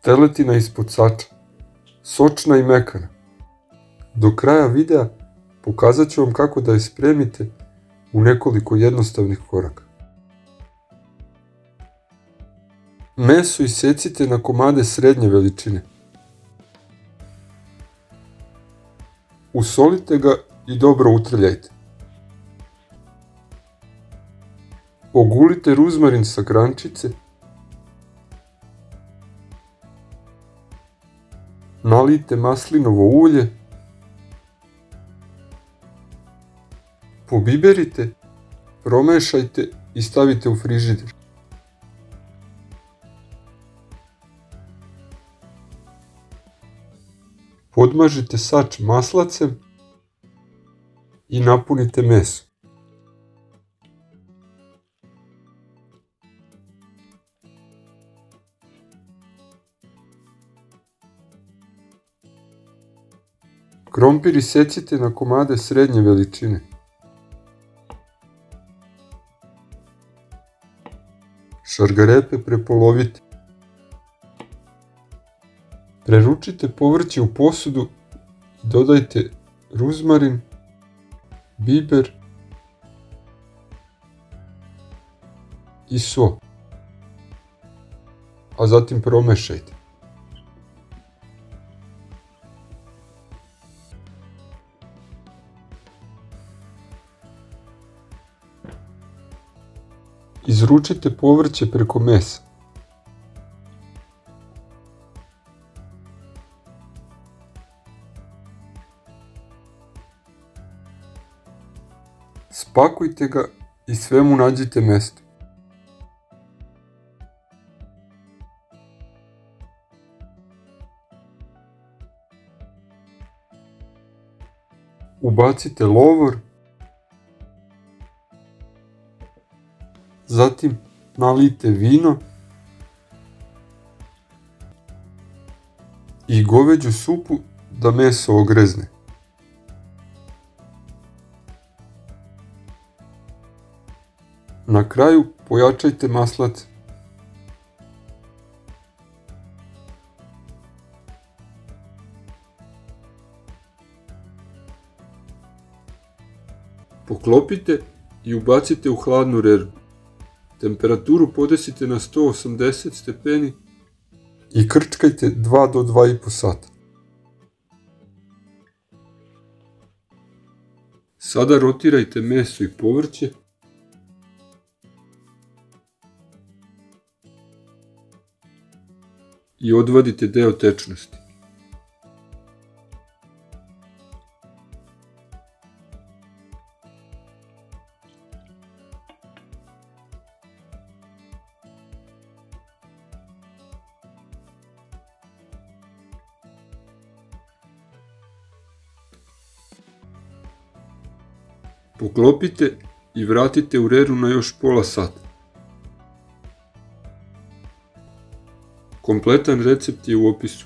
Teletina ispod sača, sočna i mekana. Do kraja videa pokazat ću vam kako da je spremite u nekoliko jednostavnih koraka. Meso isecite na komade srednje veličine. Usolite ga i dobro utrljajte. Ogulite ruzmarin sa grančice. Nalijte maslinovo ulje. Pobiberite, promešajte i stavite u frižider. Podmažite sač maslacem i napunite meso. Krompir isecite na komade srednje veličine. Šargarepe prepolovite. Preručite povrće u posudu i dodajte ruzmarin, biber i so, a zatim promešajte. Izručite povrće preko mesa. Spakujte ga i sve mu nađite mesto. Ubacite lovor. Zatim nalijte vino i goveđu supu da meso ogrezne. Na kraju pojačajte maslac. Poklopite i ubacite u hladnu reru. Temperaturu podesite na 180 stepeni i krčkajte 2 do 2,5 sata. Sada rotirajte meso i povrće i odvadite deo tečnosti. Poklopite i vratite u reru na još pola sata. Kompletan recept je u opisu.